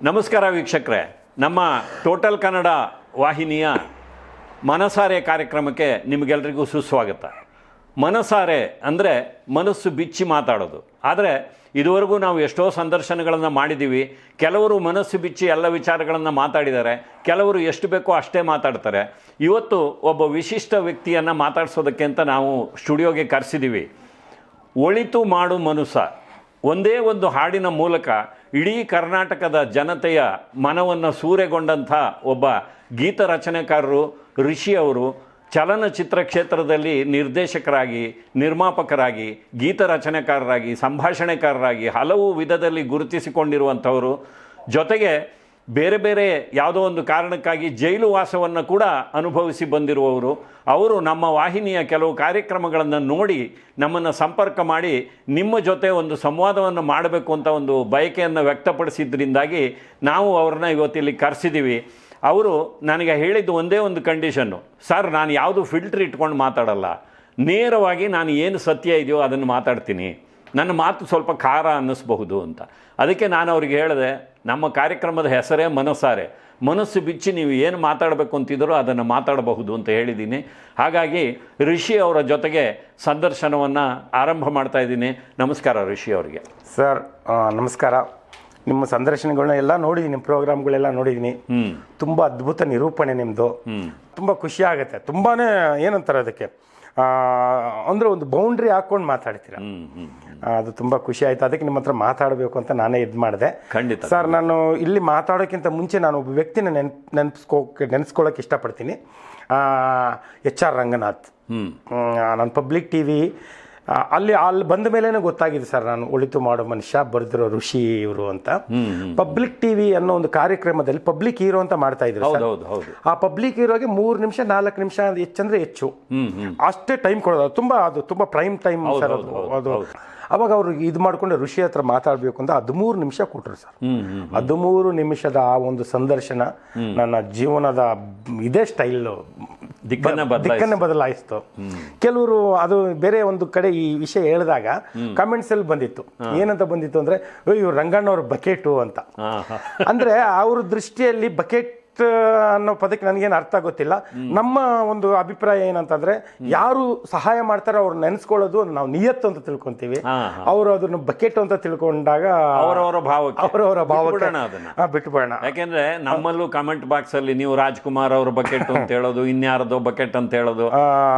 ನಮಸ್ಕಾರ ವೀಕ್ಷಕರೇ, ನಮ್ಮ ಟೋಟಲ್ ಕನ್ನಡ ವಾಹಿನಿಯ ಮನಸಾರೆ ಕಾರ್ಯಕ್ರಮಕ್ಕೆ ನಿಮಗೆಲ್ರಿಗೂ ಸುಸ್ವಾಗತ. ಮನಸಾರೆ ಅಂದರೆ ಮನಸ್ಸು ಬಿಚ್ಚಿ ಮಾತಾಡೋದು. ಆದರೆ ಇದುವರೆಗೂ ನಾವು ಎಷ್ಟೋ ಸಂದರ್ಶನಗಳನ್ನು ಮಾಡಿದ್ದೀವಿ. ಕೆಲವರು ಮನಸ್ಸು ಬಿಚ್ಚಿ ಎಲ್ಲ ವಿಚಾರಗಳನ್ನು ಮಾತಾಡಿದ್ದಾರೆ, ಕೆಲವರು ಎಷ್ಟು ಬೇಕೋ ಅಷ್ಟೇ ಮಾತಾಡ್ತಾರೆ. ಇವತ್ತು ಒಬ್ಬ ವಿಶಿಷ್ಟ ವ್ಯಕ್ತಿಯನ್ನು ಮಾತಾಡಿಸೋದಕ್ಕೆ ಅಂತ ನಾವು ಸ್ಟುಡಿಯೋಗೆ ಕರೆಸಿದ್ದೀವಿ. ಒಳಿತು ಮಾಡು ಮನುಸ ಒಂದೇ ಒಂದು ಹಾಡಿನ ಮೂಲಕ ಇಡೀ ಕರ್ನಾಟಕದ ಜನತೆಯ ಮನವನ್ನು ಸೂರೆಗೊಂಡಂಥ ಒಬ್ಬ ಗೀತ ರಚನೆಕಾರರು, ಋಷಿ ಅವರು. ಚಲನಚಿತ್ರ ಕ್ಷೇತ್ರದಲ್ಲಿ ನಿರ್ದೇಶಕರಾಗಿ, ನಿರ್ಮಾಪಕರಾಗಿ, ಗೀತ ರಚನೆಕಾರರಾಗಿ, ಸಂಭಾಷಣೆಕಾರರಾಗಿ ಹಲವು ವಿಧದಲ್ಲಿ ಗುರುತಿಸಿಕೊಂಡಿರುವಂಥವರು. ಜೊತೆಗೆ ಬೇರೆ ಬೇರೆ ಯಾವುದೋ ಒಂದು ಕಾರಣಕ್ಕಾಗಿ ಜೈಲು ವಾಸವನ್ನು ಕೂಡ ಅನುಭವಿಸಿ ಬಂದಿರುವವರು. ಅವರು ನಮ್ಮ ವಾಹಿನಿಯ ಕೆಲವು ಕಾರ್ಯಕ್ರಮಗಳನ್ನು ನೋಡಿ ನಮ್ಮನ್ನು ಸಂಪರ್ಕ ಮಾಡಿ ನಿಮ್ಮ ಜೊತೆ ಒಂದು ಸಂವಾದವನ್ನು ಮಾಡಬೇಕು ಅಂತ ಒಂದು ಬಯಕೆಯನ್ನು ವ್ಯಕ್ತಪಡಿಸಿದ್ರಿಂದಾಗಿ ನಾವು ಅವ್ರನ್ನ ಇವತ್ತಿಲ್ಲಿ ಕರೆಸಿದ್ದೀವಿ. ಅವರು ನನಗೆ ಹೇಳಿದ್ದು ಒಂದೇ ಒಂದು ಕಂಡೀಷನ್ನು, ಸರ್ ನಾನು ಯಾವುದು ಫಿಲ್ಟ್ರ್ ಇಟ್ಕೊಂಡು ಮಾತಾಡಲ್ಲ, ನೇರವಾಗಿ ನಾನು ಏನು ಸತ್ಯ ಇದೆಯೋ ಅದನ್ನು ಮಾತಾಡ್ತೀನಿ, ನನ್ನ ಮಾತು ಸ್ವಲ್ಪ ಖಾರ ಅನ್ನಿಸ್ಬಹುದು ಅಂತ. ಅದಕ್ಕೆ ನಾನು ಅವ್ರಿಗೆ ಹೇಳಿದೆ, ನಮ್ಮ ಕಾರ್ಯಕ್ರಮದ ಹೆಸರೇ ಮನಸಾರೆ, ಮನಸ್ಸು ಬಿಚ್ಚಿ ನೀವು ಏನು ಮಾತಾಡಬೇಕು ಅಂತಿದ್ರೋ ಅದನ್ನು ಮಾತಾಡಬಹುದು ಅಂತ ಹೇಳಿದ್ದೀನಿ. ಹಾಗಾಗಿ ಋಷಿ ಅವರ ಜೊತೆಗೆ ಸಂದರ್ಶನವನ್ನು ಆರಂಭ ಮಾಡ್ತಾ ಇದ್ದೀನಿ. ನಮಸ್ಕಾರ ಋಷಿ ಅವರಿಗೆ. ಸರ್ ನಮಸ್ಕಾರ. ನಿಮ್ಮ ಸಂದರ್ಶನಗಳನ್ನ ಎಲ್ಲ ನೋಡಿದ್ದೀನಿ, ನಿಮ್ಮ ಪ್ರೋಗ್ರಾಮ್ಗಳೆಲ್ಲ ನೋಡಿದ್ದೀನಿ. ತುಂಬ ಅದ್ಭುತ ನಿರೂಪಣೆ ನಿಮ್ಮದು. ತುಂಬ ಖುಷಿ ಆಗುತ್ತೆ. ತುಂಬಾ ಏನಂತಾರೆ ಅದಕ್ಕೆ ಅಂದರೆ ಒಂದು ಬೌಂಡ್ರಿ ಹಾಕ್ಕೊಂಡು ಮಾತಾಡ್ತೀರ, ಅದು ತುಂಬ ಖುಷಿ ಆಯಿತು. ಅದಕ್ಕೆ ನಿಮ್ಮ ಹತ್ರ ಮಾತಾಡಬೇಕು ಅಂತ ನಾನೇ ಇದು ಮಾಡಿದೆ. ಖಂಡಿತ ಸರ್. ನಾನು ಇಲ್ಲಿ ಮಾತಾಡೋಕ್ಕಿಂತ ಮುಂಚೆ ನಾನು ಒಬ್ಬ ವ್ಯಕ್ತಿನ ನೆನೆಸ್ಕೊಳ್ಳೋಕೆ ಇಷ್ಟಪಡ್ತೀನಿ. HR ರಂಗನಾಥ್. ನಾನು ಪಬ್ಲಿಕ್ TV ಅಲ್ಲಿ ಬಂದ ಮೇಲೇ ಗೊತ್ತಾಗಿದೆ ಸರ್, ನಾನು ಒಳಿತು ಮಾಡೋ ಮನುಷ್ಯ ಬರೆದಿರೋ ಋಷಿ ಇವರು ಅಂತ. ಪಬ್ಲಿಕ್ TV ಅನ್ನೋ ಒಂದು ಕಾರ್ಯಕ್ರಮದಲ್ಲಿ ಪಬ್ಲಿಕ್ ಹೀರೋ ಅಂತ ಮಾಡ್ತಾ ಇದ್ರು. ಆ ಪಬ್ಲಿಕ್ ಹೀರೋಗೆ 3 ನಿಮಿಷ 4 ನಿಮಿಷ ಹೆಚ್ಚಂದ್ರೆ ಹೆಚ್ಚು ಅಷ್ಟೇ ಟೈಮ್ ಕೊಡೋದು. ಅದು ತುಂಬ ಪ್ರೈಮ್ ಟೈಮ್ ಸರ್ ಅದು. ಅವಾಗ ಅವರು ಇದು ಮಾಡ್ಕೊಂಡು ಋಷಿ ಹತ್ರ ಮಾತಾಡಬೇಕು ಅಂತ 13 ನಿಮಿಷ ಕೊಟ್ಟರು ಸರ್. 13 ನಿಮಿಷದ ಆ ಒಂದು ಸಂದರ್ಶನ ನನ್ನ ಜೀವನದ ಇದೇ ಸ್ಟೈಲ್ ದಿಕ್ಕನ್ನೇ ಬದಲಾಯಿಸ್ತು. ಕೆಲವರು ಅದು ಬೇರೆ ಒಂದು ಕಡೆ ಈ ವಿಷಯ ಹೇಳಿದಾಗ ಕಮೆಂಟ್ಸ್ ಅಲ್ಲಿ ಬಂದಿತ್ತು. ಏನಂತ ಬಂದಿತ್ತು ಅಂದ್ರೆ, ಇವ್ರು ರಂಗಣ್ಣವ್ರ ಬಕೆಟು ಅಂತ. ಅಂದ್ರೆ ಅವ್ರ ದೃಷ್ಟಿಯಲ್ಲಿ ಬಕೆಟ್ ಅನ್ನೋ ಪದಕ್ಕೆ ನನಗೇನು ಅರ್ಥ ಗೊತ್ತಿಲ್ಲ. ನಮ್ಮ ಒಂದು ಅಭಿಪ್ರಾಯ ಏನಂತಂದ್ರೆ, ಯಾರು ಸಹಾಯ ಮಾಡ್ತಾರೋ ಅವ್ರು ನೆನೆಸ್ಕೊಳ್ಳೋದು ನಾವು ನಿಯತ್ತು ಅಂತ ತಿಳ್ಕೊಂತೀವಿ. ಅವರು ಅದನ್ನು ಬಕೆಟ್ ಅಂತ ತಿಳ್ಕೊಂಡಾಗ ಅವರವರ ಭಾವಕ್ಕೆ ಬಿಟ್ಟುಬಿಡೋಣ. ಯಾಕೆಂದ್ರೆ ನಮ್ಮಲ್ಲೂ ಕಮೆಂಟ್ ಬಾಕ್ಸ್ ಅಲ್ಲಿ ನೀವು ರಾಜ್ಕುಮಾರ್ ಅವ್ರ ಬಕೆಟ್ ಅಂತ ಹೇಳೋದು, ಇನ್ಯಾರದೋ ಬಕೆಟ್ ಅಂತ ಹೇಳೋದು.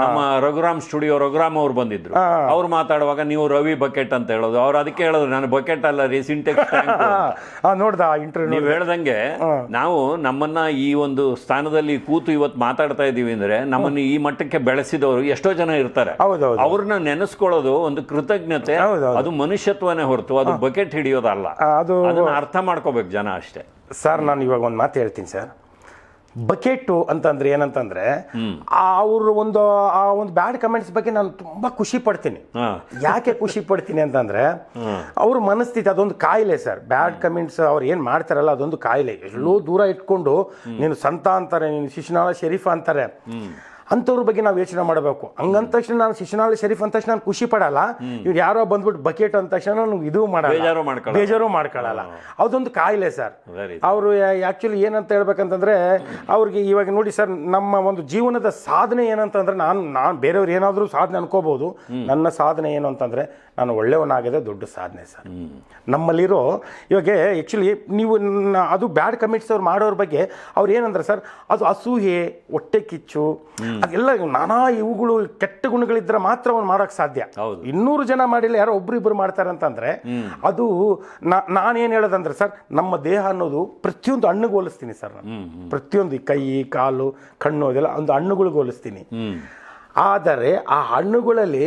ನಮ್ಮ ರಘುರಾಮ್ ಸ್ಟುಡಿಯೋ ರಘುರಾಮ್ ಅವ್ರು ಬಂದಿದ್ರು, ಅವ್ರು ಮಾತಾಡುವಾಗ ನೀವು ರವಿ ಬಕೆಟ್ ಅಂತ ಹೇಳೋದು. ಅವ್ರು ಅದಕ್ಕೆ ಹೇಳೋದು, ನಾನು ಬಕೆಟ್ ಅಲ್ಲ ರೀ, ಸಿಂಟೆಕ್ಸ್ ಟ್ಯಾಂಕ್. ನೋಡ್ದ ಇಂಟರ್ವ್ಯೂ ನೀವು ಹೇಳ್ದಂಗೆ ನಾವು ನಮ್ಮನ್ನ ಈ ಒಂದು ಸ್ಥಾನದಲ್ಲಿ ಕೂತು ಇವತ್ತು ಮಾತಾಡ್ತಾ ಇದ್ದೀವಿ ಅಂದ್ರೆ, ನಮ್ಮನ್ನು ಈ ಮಟ್ಟಕ್ಕೆ ಬೆಳೆಸಿದವರು ಎಷ್ಟೋ ಜನ ಇರ್ತಾರೆ. ಅವ್ರನ್ನ ನೆನೆಸ್ಕೊಳ್ಳೋದು ಒಂದು ಕೃತಜ್ಞತೆ, ಅದು ಮನುಷ್ಯತ್ವನೇ ಹೊರತು ಅದು ಬಕೆಟ್ ಹಿಡಿಯೋದಲ್ಲ. ಅದನ್ನ ಅರ್ಥ ಮಾಡ್ಕೋಬೇಕು ಜನ ಅಷ್ಟೇ. ಸರ್ ನಾನು ಇವಾಗ ಒಂದು ಮಾತು ಹೇಳ್ತೀನಿ ಸರ್. ಬಕೆಟು ಅಂತಂದ್ರೆ ಏನಂತಂದ್ರೆ, ಅವರು ಆ ಒಂದು ಬ್ಯಾಡ್ ಕಮೆಂಟ್ಸ್ ಬಗ್ಗೆ ನಾನು ತುಂಬಾ ಖುಷಿ ಪಡ್ತೀನಿ. ಯಾಕೆ ಖುಷಿ ಪಡ್ತೀನಿ ಅಂತಂದ್ರೆ, ಅವ್ರ ಮನಸ್ಥಿತಿ ಅದೊಂದು ಕಾಯಿಲೆ ಸರ್. ಬ್ಯಾಡ್ ಕಮೆಂಟ್ಸ್ ಅವ್ರು ಏನ್ ಮಾಡ್ತಾರಲ್ಲ ಅದೊಂದು ಕಾಯಿಲೆ. ಎಲ್ಲೋ ದೂರ ಇಟ್ಕೊಂಡು ನೀನು ಸಂತ ಅಂತಾರೆ, ನೀನು ಶಿಶುನಾಳ ಶರೀಫ್ ಅಂತಾರೆ, ಅಂಥವ್ರ ಬಗ್ಗೆ ನಾವು ಯೋಚನೆ ಮಾಡಬೇಕು. ಹಂಗಂದ ತಕ್ಷಣ ನಾನು ಶಿಶುನಾಳ ಶರೀಫ್ ಅಂದ ತಕ್ಷಣ ನಾನು ಖುಷಿ ಪಡಲ್ಲ. ಇವ್ರು ಯಾರೋ ಬಂದ್ಬಿಟ್ಟು ಬಕೆಟ್ ಅಂದ ತಕ್ಷಣ ನಾನು ಇದು ಮಾಡಲ್ಲ, ಬೇಜಾರು ಮಾಡ್ಕೊಳ್ಳಲ್ಲ. ಅದೊಂದು ಕಾಯಿಲೆ ಸರ್. ಅವರು ಆ್ಯಕ್ಚುಲಿ ಏನಂತ ಹೇಳ್ಬೇಕಂತಂದ್ರೆ, ಅವ್ರಿಗೆ ಇವಾಗ ನೋಡಿ ಸರ್, ನಮ್ಮ ಒಂದು ಜೀವನದ ಸಾಧನೆ ಏನಂತಂದ್ರೆ, ನಾನು ಬೇರೆಯವ್ರು ಏನಾದರೂ ಸಾಧನೆ ಅನ್ಕೋಬಹುದು. ನನ್ನ ಸಾಧನೆ ಏನು ಅಂತಂದ್ರೆ, ನಾನು ಒಳ್ಳೆಯವನಾಗದೆ ದೊಡ್ಡ ಸಾಧನೆ ಸರ್. ನಮ್ಮಲ್ಲಿರೋ ಇವಾಗ ಆ್ಯಕ್ಚುಲಿ ನೀವು ಅದು ಬ್ಯಾಡ್ ಕಮೆಂಟ್ಸ್ ಅವ್ರು ಮಾಡೋರ ಬಗ್ಗೆ ಅವ್ರು ಏನಂದ್ರೆ ಸರ್, ಅದು ಅಸೂಯೆ, ಹೊಟ್ಟೆ ಕಿಚ್ಚು, ಅದೆಲ್ಲ ನಾನಾ ಇವುಗಳು ಕೆಟ್ಟ ಗುಣಗಳಿದ್ರೆ ಮಾತ್ರ ಅವ್ನು ಮಾಡೋಕೆ ಸಾಧ್ಯ. 200 ಜನ ಮಾಡಿಲ್ಲ, ಯಾರೋ ಒಬ್ರು ಮಾಡ್ತಾರೆ ಅಂತಂದ್ರೆ ಅದು ನಾನೇನು ಹೇಳೋದಂದ್ರೆ ಸರ್, ನಮ್ಮ ದೇಹ ಅನ್ನೋದು ಪ್ರತಿಯೊಂದು ಹಣ್ಣಿಗೆ ಹೋಲಿಸ್ತೀನಿ ಸರ್. ನಾನು ಪ್ರತಿಯೊಂದು ಕೈ, ಕಾಲು, ಕಣ್ಣು ಅದೆಲ್ಲ ಒಂದು ಹಣ್ಣುಗಳಿಗೆ ಹೋಲಿಸ್ತೀನಿ. ಆದರೆ ಆ ಹಣ್ಣುಗಳಲ್ಲಿ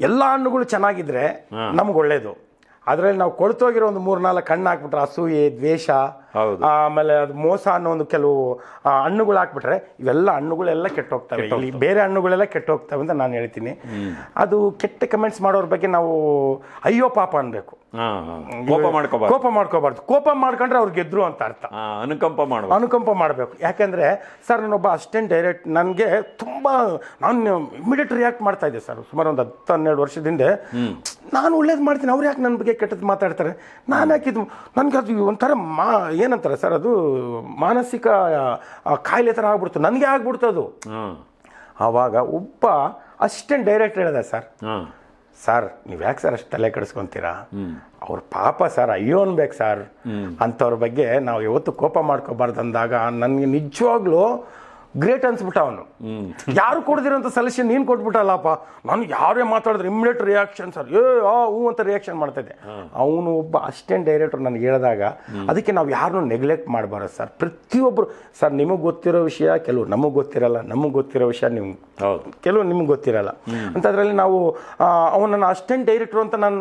ಎಲ್ಲ ಹಣ್ಣುಗಳು ಚೆನ್ನಾಗಿದ್ರೆ ನಮ್ಗೆ ಒಳ್ಳೇದು. ಅದರಲ್ಲಿ ನಾವು ಕೊಳ್ತೋಗಿರೋ ಒಂದು 3-4 ಕಣ್ಣು ಹಾಕ್ಬಿಟ್ರೆ ಅಸೂಯೆ, ದ್ವೇಷ, ಆಮೇಲೆ ಅದು ಮೋಸ ಅನ್ನೋ ಒಂದು ಕೆಲವು ಹಣ್ಣುಗಳು ಹಾಕ್ಬಿಟ್ರೆ ಇವೆಲ್ಲ ಹಣ್ಣುಗಳೆಲ್ಲ ಕೆಟ್ಟೋಗ್ತವೆ. ಇಲ್ಲಿ ಬೇರೆ ಹಣ್ಣುಗಳೆಲ್ಲ ಕೆಟ್ಟೋಗ್ತವೆ ಅಂತ ನಾನು ಹೇಳ್ತೀನಿ. ಅದು ಕೆಟ್ಟ ಕಮೆಂಟ್ಸ್ ಮಾಡೋರ ಬಗ್ಗೆ ನಾವು ಅಯ್ಯೋ ಪಾಪ ಅನ್ಬೇಕು, ಕೋಪ ಮಾಡ್ಕೋಬಾರ್ದು. ಕೋಪ ಮಾಡ್ಕೊಂಡ್ರೆ ಅವ್ರು ಗೆದ್ರು ಅಂತ ಅರ್ಥ. ಅನುಕಂಪ ಮಾಡಬೇಕು. ಯಾಕೆಂದ್ರೆ ಸರ್, ನಾನೊಬ್ಬ ಅಸಿಸ್ಟೆಂಟ್ ಡೈರೆಕ್ಟ್, ನನಗೆ ನಾನು ಇಮಿಡಿಯೇಟ್ ರಿಯಾಕ್ಟ್ ಮಾಡ್ತಾ ಇದ್ದೆ ಸರ್. ಸುಮಾರು ಒಂದು 10-12 ವರ್ಷದಿಂದ ನಾನು ಒಳ್ಳೇದು ಮಾಡ್ತೀನಿ, ಅವ್ರು ಯಾಕೆ ನನ್ನ ಬಗ್ಗೆ ಕೆಟ್ಟದ್ದು ಮಾತಾಡ್ತಾರೆ, ನಾನು ಯಾಕಿದ್ದು, ನನಗೆ ಅದು ಒಂಥರ ಏನಂತಾರೆ ಸರ್, ಅದು ಮಾನಸಿಕ ಕಾಯಿಲೆ ಥರ ಆಗ್ಬಿಡ್ತು, ನನಗೆ ಆಗ್ಬಿಡ್ತು ಅದು. ಆವಾಗ ಒಬ್ಬ ಅಸಿಸ್ಟೆಂಟ್ ಡೈರೆಕ್ಟರ್ ಹೇಳಿದೆ, ಸರ್ ನೀವು ಯಾಕೆ ಸರ್ ಅಷ್ಟು ತಲೆ ಕೆಡಿಸ್ಕೊತೀರಾ, ಅವ್ರ ಪಾಪ ಸರ್, ಅಯ್ಯೋ ಅನ್ಬೇಕು ಸರ್, ಅಂಥವ್ರ ಬಗ್ಗೆ ನಾವು ಯಾವತ್ತು ಕೋಪ ಮಾಡ್ಕೋಬಾರ್ದು ಅಂದಾಗ ನನಗೆ ನಿಜವಾಗ್ಲೂ ಗ್ರೇಟ್ ಅನ್ಸ್ಬಿಟ್ಟ ಅವನು. ಯಾರು ಕೊಡ್ದಿರೋಂಥ ಸಜೆಷನ್ ನೀನು ಕೊಟ್ಬಿಟ್ಟಲ್ಲಪ್ಪ, ನಾನು ಯಾರೇ ಮಾತಾಡಿದ್ರೆ ಇಮ್ಮಿಡಿಯೇಟ್ ರಿಯಾಕ್ಷನ್ ಸರ್, ಹೂ ಅಂತ ರಿಯಾಕ್ಷನ್ ಮಾಡ್ತಾಯಿದ್ದೆ. ಅವನು ಒಬ್ಬ ಅಸಿಸ್ಟೆಂಟ್ ಡೈರೆಕ್ಟರ್ ನನಗೆ ಹೇಳಿದಾಗ ಅದಕ್ಕೆ ನಾವು ಯಾರನ್ನೂ ನೆಗ್ಲೆಕ್ಟ್ ಮಾಡಬಾರ್ದು ಸರ್. ಪ್ರತಿಯೊಬ್ಬರು ಸರ್, ನಿಮಗೆ ಗೊತ್ತಿರೋ ವಿಷಯ ಕೆಲವು ನಮಗೆ ಗೊತ್ತಿರಲ್ಲ, ನಮಗೆ ಗೊತ್ತಿರೋ ವಿಷಯ ನೀವು ಕೆಲವು ನಿಮ್ಗೆ ಗೊತ್ತಿರಲ್ಲ. ಅಂಥದ್ರಲ್ಲಿ ನಾವು ಅವನನ್ನು ಅಸಿಸ್ಟೆಂಟ್ ಡೈರೆಕ್ಟ್ರು ಅಂತ ನಾನು